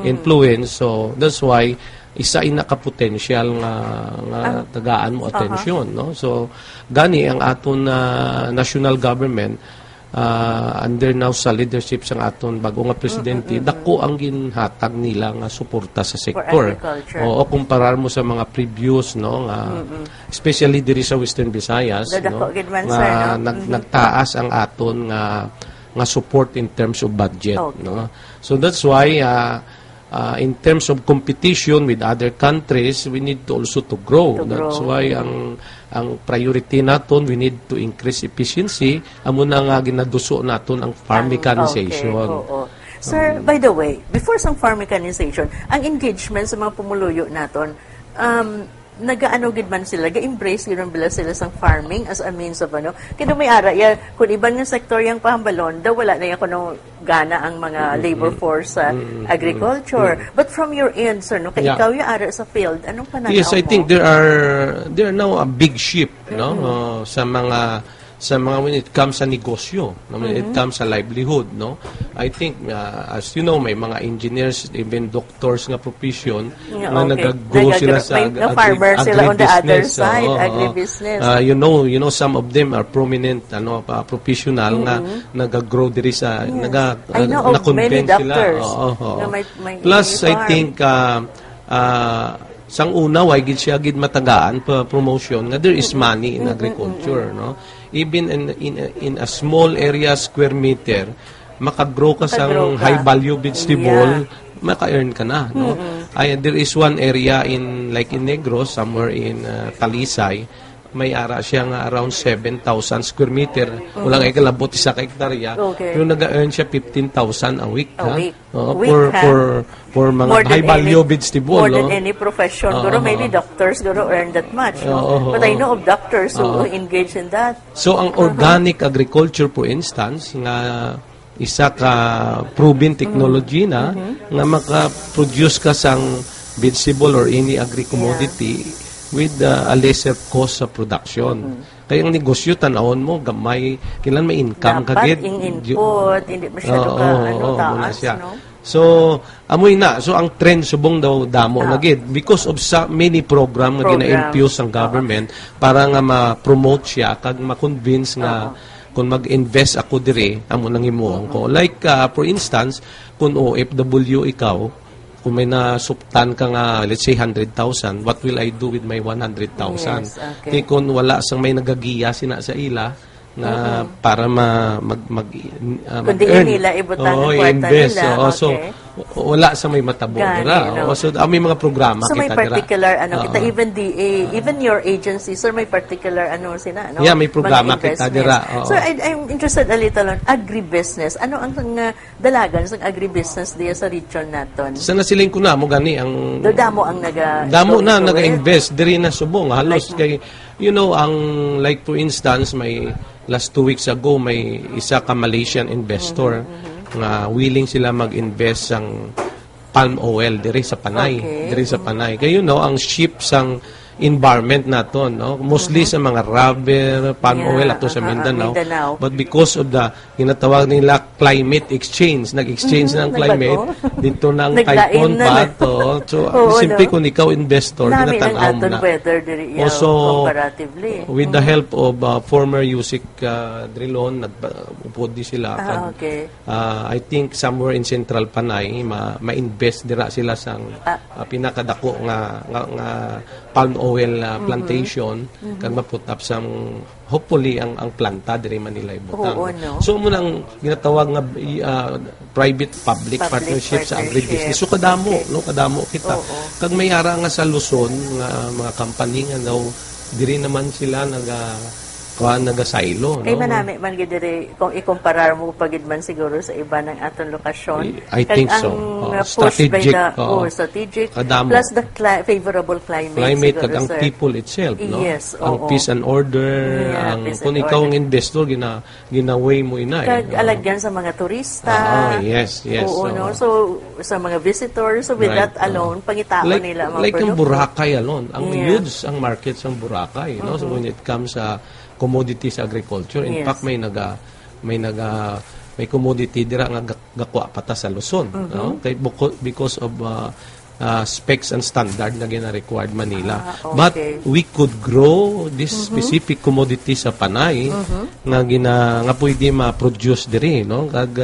influence. So that's why isa inaka-potential nga tagaan mo atensyon, no? So gani ang aton national government under now sa leadership sang aton bago nga presidente, dako ang ginhatag nila nga suporta sa sektor. O kumparar mo sa mga previous, no, nga especially diri sa Western Visayas, no, nga nagtaas ang aton nga support in terms of budget, no. So that's why in terms of competition with other countries, we need to also to grow. That's why ang priority naton, we need to increase efficiency. Amo na nga ginaduso naton ang farm mechanization. Sir, by the way, before sa farm mechanization, ang engagement sa mga pumuluyo naton, nagaano gid man sila, ga-embrace gid man bila sila sang farming as a means of kaya may ara ya kun iban nga sektor yang pahambalon daw wala na ya kuno gana ang mga labor force sa agriculture. But from your end, sir, no, kay ikaw yung ara sa field, anong pananaw mo? Yes, I think there are now a big shift, no, sa mga when it comes sa negosyo, when it comes sa livelihood, no. I think as you know, may mga engineers, even doctors nga profession na nag-grow sila sa farmer sila on the other side, agribusiness. You know some of them are prominent professional nga nag-grow diri sa na-convince sila. Plus I think sang una way gid siya gid matagaan pa promotion nga there is money in agriculture, no. Even in a small area square meter, makagrow ka sang high value vegetable, maka-earn ka na, no. There is one area in Negros, somewhere in Talisay, may ara siya nga around 7,000 square meter. Wala nga ikalabot isa ka hektarya. Pero nag-earn siya 15,000 a week. For mga high value vegetable. More than any profession. Maybe doctors earn that much. But I know of doctors who engage in that. So ang organic agriculture, for instance, nga isa ka proven technology na nga maka-produce ka sang vegetable or any agri-commodity with a lesser cost sa production. Kaya ang negosyo, tanawon mo, gamay, kailan may income kagid. Dapat yung input, hindi masyado taas, no? So, amoy na. So, ang trend, subong daw damo na gid. Because of many program nga gina-impose ang government para nga ma-promote siya, kag ma-convince nga kung mag-invest ako dire, amo nang imuong ko. Like, for instance, kung OFW ikaw, kung may nasuptan ka nga, let's say 100,000, what will I do with my 100,000? Yes, Kaya kung wala sang may nagagiya sina sa ila, na para kundi nila ibutang ang kwarta nila. So, wala sa may matabong dira. So, may mga programa so, kita may particular, kita, even your agency, sir, may particular, sina, yeah, may programa kita dira. So, I'm interested a little on agribusiness. Ano ang dalagan sa agribusiness diya sa region naton? Sa nasiling ko na mo gani ang damo ang naga-invest diri na subong halos kay ang like for instance may last 2 weeks ago may isa ka Malaysian investor nga willing sila mag-invest sang palm oil diri sa Panay. Kayo ang ship sang environment naton, no? Mostly sa mga rubber, palm oil ato sa Mindanao. But because of the ginatawag nila climate exchange, nag-exchange ng climate dito ng typhoon pa to. So simply kung ikaw investor, ginatanaw mo na. Also, comparatively. With the help of former USIC Drilon, nagpupod di sila. I think somewhere in Central Panay, ma-invest dira sila sang pinakadako nga palm oil plantation kag ma-put up some hopefully ang planta diri Manila ibutang. So mo nang ginatawag nga private public partnership sa agribusiness. So kadamo kita. Kag may ara nga sa Luzon nga mga company nga daw diri naman sila nagasilo, no? Kay manami man gid diri kung ikumparar mo pagid man siguro sa iba ng aton lokasyon. I think so. Strategic. Strategic. Kadamo. Plus the favorable climate kag ang people itself, no? Yes, ang peace and order, kung ikaw ang investor ginaway mo inay. Kag alagyan sa mga turista. Yes. No? So sa mga visitors, so with that alone pangitaon nila mga like ang Boracay alone, ang huge ang market sa Boracay, no? So when it comes sa commodities agriculture, in fact may may commodity dira nga gakwa pata sa Luzon, no? Kay because of specs and standard na gina-required Manila. Okay. But we could grow this specific commodity sa Panay nga pwede ma-produce diri, no? Kag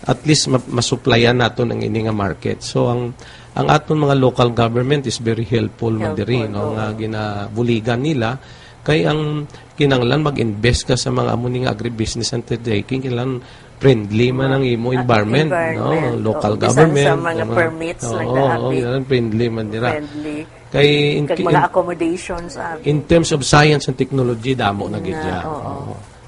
at least masupplyan naton ang ini nga market. So ang aton mga local government is very helpful man diri, no? Nga ginabuligan nila kay ang kinanglan mag-invest ka sa mga among nga agribusiness and undertaking, kinanglan friendly man ang imo environment, no? Local government. Bisan sa mga permits lang daabi. Friendly man dira. Friendly. Kay Kag mga accommodations. in terms of science and technology, damo na gid ya.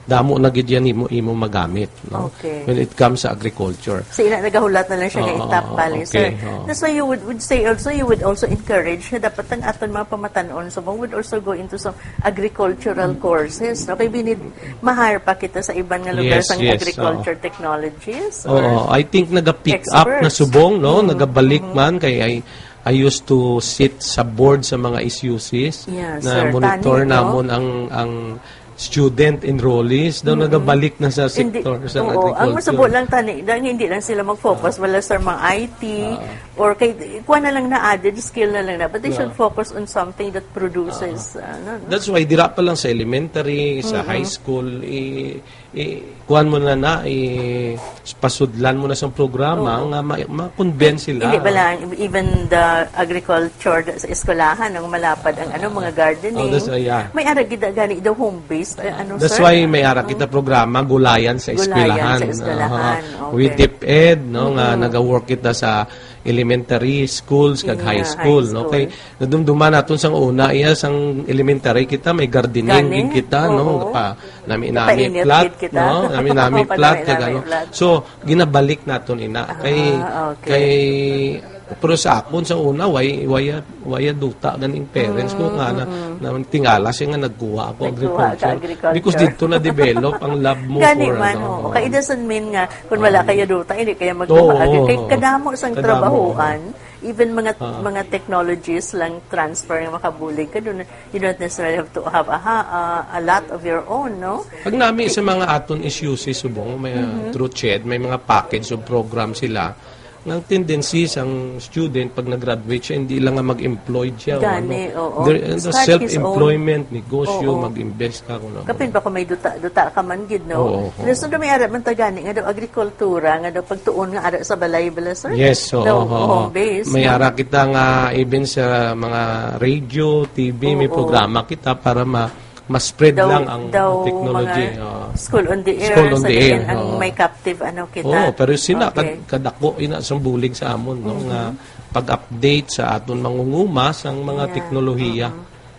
Damo na gid yan imo magamit, no? Okay. When it comes sa agriculture. So, nagahulat na lang siya ng itap bali, sir. Okay. That's why you would say also, you would also encourage na dapat ang aton mga pamatanon, so would also go into some agricultural courses. No? Kaya binid, mahire pa kita sa ibang nga lugar Yes, sa yes, agriculture technologies. Oo, I think naga-pick up na experts. subong, no? Nagabalik man kay I used to sit sa board sa mga SUCs Yeah, na sir. monitor Tani, no? namon ang student enrollees daw nagabalik na sa sektor sa agriculture. Ang masubo lang tani, dahil hindi lang sila mag-focus wala sa mga IT or kay kuha na lang na added skill na lang na, but they should focus on something that produces That's why dira pa lang sa elementary, sa high school, kuhan mo na pasudlan mo na sa programa nga ma-convince sila. Hindi ba lang, even the agriculture sa eskwelahan, ang malapad ang mga gardening. That's why, yeah. May aragid gani daw home-based. That's sir? why may ara kita programa Gulayan sa eskwelahan. Gulayan sa eskwelahan, okay. With DepEd, no, nga naga-work kita sa elementary schools kag high school, no? Kay nadumduman naton sang una iya sang elementary kita may gardening din kita, no? Nami Napainit plat, gid kita. no? Nami plat kag Nami ano. plat. So ginabalik naton ina kay okay. pero sa akon sa una waya duta ganing parents ko nga na tingala siya nga nagkuha ako agriculture because dito na develop ang love mo Gani for man, ano. okay, it doesn't mean nga kung wala kayo duta, hindi kayo magpapaagri. Kay kadamo sang trabahuan, even mga technologies lang transfer yung makabulig ka doon. You don't necessarily have to have a lot of your own, no? Pag nami sa mga aton issues subong may through CHED, may mga package of program sila. Ang tendency sang student pag nag-graduate siya, hindi lang nga mag-employed siya. Gani, oo. The self-employment, negosyo, mag-invest ka. Kapin pa kung may duta ka man gid, no? So, may ara man tagani nga daw agrikultura, nga daw pagtuon nga ara sa balay-balay, sir? Yes, so home-based. may ara kita nga even sa mga radio, TV, may programa kita para ma-spread lang ang technology. School on the air. School on the air. Ang may captive kita. Pero sila kadako ina sa bulig sa amon, no? Nga pag-update sa aton mangungumas ang mga teknolohiya,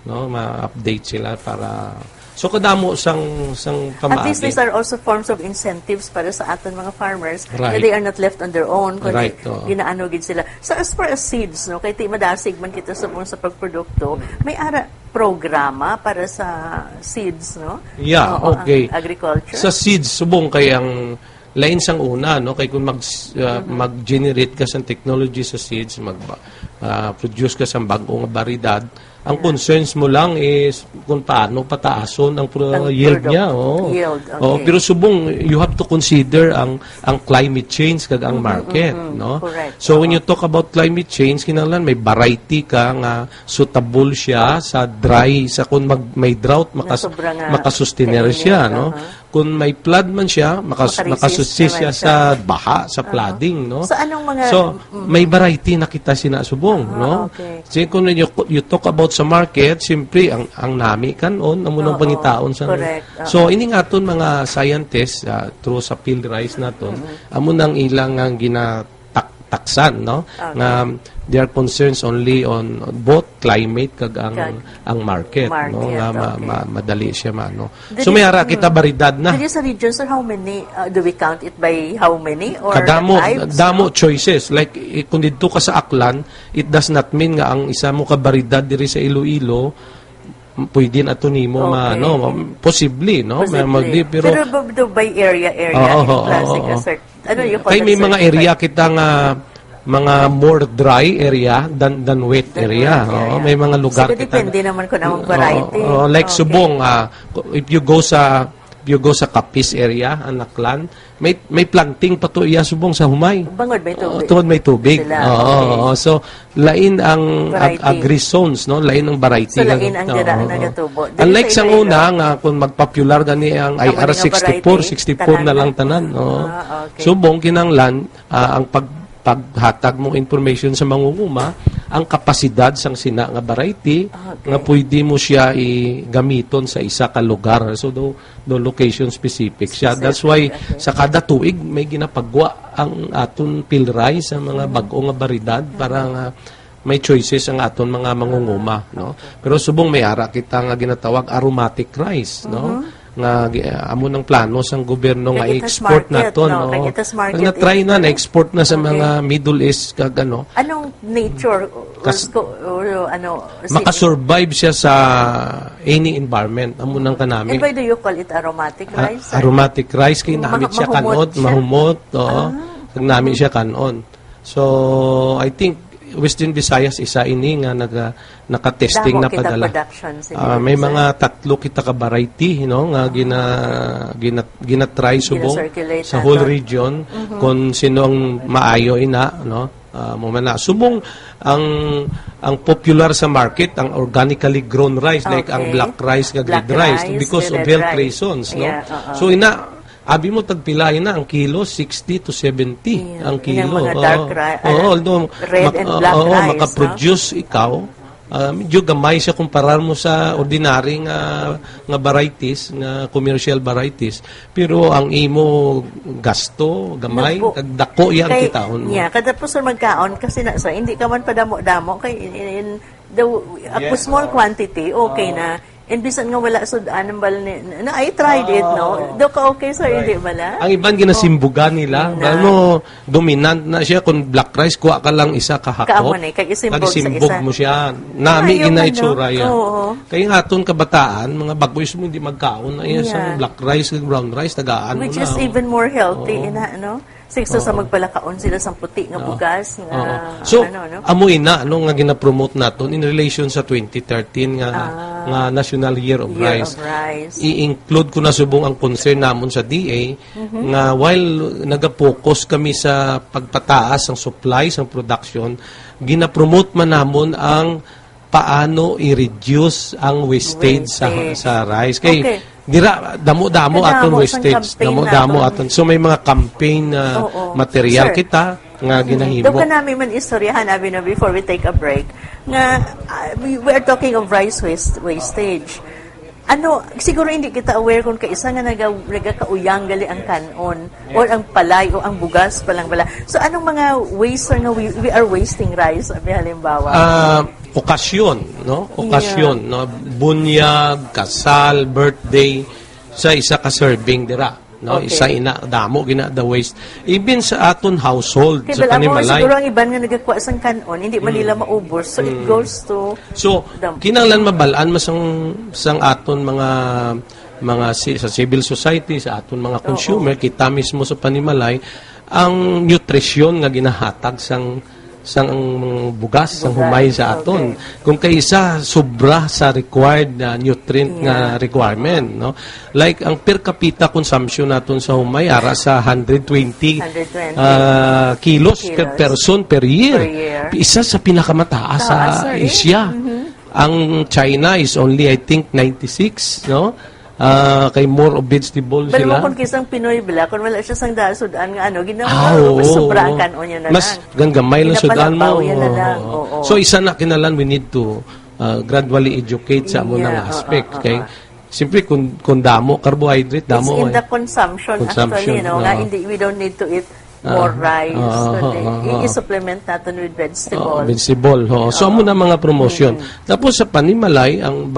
no? Ma-update sila para so kadamo sang pamaagi. At least these are also forms of incentives para sa aton mga farmers Right. na they are not left on their own kundi Right, ginaano gid sila. So as far as seeds, no, kay ti madasig man kita sa pagprodukto, may ara programa para sa seeds, no? Yeah, okay. Agriculture. Sa seeds subong kay ang lain sang una, no, kay kung mag-generate ka sa technology sa seeds, produce ka sa bagong variedad, ang concerns mo lang is kung paano pataason ang yield niya. Yield, okay. Pero subong, you have to consider ang climate change kag ang market. No? Correct. So when you talk about climate change, kinahanglan may variety ka nga suitable siya sa dry, sa kung may drought, makasustainer siya. No? Kung may flood man siya, makasustain siya sa baha, sa flooding. No? So anong mga... may variety na kita sinasubong. No? Okay. So kung you talk about sa market, siyempre, ang nami kanon, ang munang pangitaon sa... Correct. So, ini nga ton mga scientists, through sa field rice naton, amo nang ilang ang ginataksan, no? Nga they are concerns only on both climate kag ang market, no? Nga madali siya no. So, may ara kita baridad na. Dili sa region, sir, how many, do we count it by how many? Or Damo choices. Like, kung dito ka sa Aklan, it does not mean nga ang isa mo ka baridad diri sa Iloilo, pwede na ito nimo possibly, no? Pero by area ano yung kay may mga area kita nga mga more dry area than wet area. May mga lugar kita. Depende naman kung anong variety. Like subong, if you go sa you go sa Capiz area, Anaklan, may planting pa to iya subong sa humay. Bangod may tubig. Tungod may tubig. Sila, Oo, okay. oo. So, lain ang Variety. agri-zones, no? Lain ang variety. So, lain ang Oo, dira oo. nagatubo. Dili Unlike sa sa Iloilo. una, nga kung magpopular gani ang Ang IR mga 64, variety, 64 na lang tanan. Oo. Okay. Subong kinanglan, ang paghatag mong information sa mangunguma, ang kapasidad sang sina nga variety Okay. nga pwede mo siya gamiton sa isa ka lugar. So, do location specific siya. That's why Okay. sa kada tuig may ginapagwa ang aton pilray sa mga bag-o nga baridad para nga may choices ang aton mga mangunguma, no? Pero subong may ara kita nga ginatawag aromatic rice, no? Nga amo ng plano sang gobyerno nga Kay itas i-export market, naton, no? no? Kay itas market Nga try is- na export na sa Okay. mga Middle East kag ano. Anong nature or Makasurvive siya sa any environment. Amo nang kanami. And why do you call it aromatic rice? Aromatic rice kay namit siya Mahumot kanon, siya? mahumot, oo. Kag namit siya kanon. So, I think Western Visayas isa ini nga naka-testing Damo na kita padala. production sila. May mga tatlo kita ka variety, no, nga gina-try subong Gina-circulate sa nato. whole region kung sino ang maayo ina, no. Mo man na subong ang popular sa market ang organically grown rice like ang Okay. black rice kag Black red rice rice, because of red health rice. reasons, no. Yeah, oo. So abi mo tagpila ina ang kilo 60 to 70 Yeah. ang kilo. Yung mga dark rice, red and black rice, makaproduce ikaw. Medyo gamay siya kumpara mo sa ordinary nga varieties, nga commercial varieties. Pero ang imo gasto, gamay, Nagbo- kag dako yang Kay- kitaon mo. Yeah, kada po magkaon kasi na so hindi ka man padamo-damo kay in the small quantity okay na. And bisan nga wala sudan ng bal na I tried it no. Do ka okay sir hindi bala? Ang iban ginasimbugan nila, dahil mo dominant na siya kung black rice kuha ka lang isa kahakot. Kaamo na, kag isimbog sa isa. mo siya. Nami Ayaw ginaitsura ano, yan. oo. Kaya nga aton kabataan, mga bagoy mo hindi magkaon na yan sa Yeah. black rice kag brown rice tagaan mo Which na. is oh. even more healthy ina no. Sikso sa magpalakaon sila sa puti nga bugas nga Oo. So, no. amoy na nga gina-promote naton in relation sa 2013 nga National Year of Year Rice. of Rice. I-include ko na subong ang concern namon sa DA nga while nagapokus kami sa pagpataas ng supply, ng production, gina-promote man namon ang paano i-reduce ang wastage sa rice. Kay Okay. dira damo-damo Kadamo, aton isang wastage, campaign damo-damo naton. aton. So may mga campaign na Oo. material Sir. kita nga ginahimo. Daw ka namin man istoryahan abi no before we take a break nga we are talking of rice wastage. Ano, siguro hindi kita aware kung kaisa nga nagakauyang gali ang kanon or ang palay o ang bugas palang bala. So anong mga waste nga we are wasting rice abi halimbawa? Okasyon, no? Okasyon, no? Bunyag, kasal, birthday, sa isa ka serving dira, no? Okay. Isa ina damo gina the waste. Even sa aton household Kaya sa dala mo panimalay. siguro ang iban nga nagakuha sang kanon, hindi man nila maubos. So it goes to So, kinahanglan mabalaan sang aton sa civil society, sa aton mga consumer, kita mismo sa panimalay, ang nutrisyon nga ginahatag sang bugas, sang humay sa aton. Kung kaysa sobra sa required nutrient nga requirement, no? Like ang per capita consumption naton sa humay ara sa 120 kilos per person per year. Isa sa pinakamataas sa Asia. Ang China is only I think 96, no? Kay more of vegetable Pero sila. kung kisang Pinoy bila, kung wala siya sang dasudaan nga ginawa, Oo, mas sobra ang kanon niya na mas lang. gamay lang sudan mo. Pinapalapaw yan na lang. Oo. Oo. So isa na kinalan we need to gradually educate sa amo ng Yeah, aspect. Kay siyempre kung damo carbohydrate It's damo. in the consumption actually, nga hindi, we don't need to eat more rice. I-supplement natin with vegetable. Vegetable. So amo na mga promotion. Tapos sa panimalay ang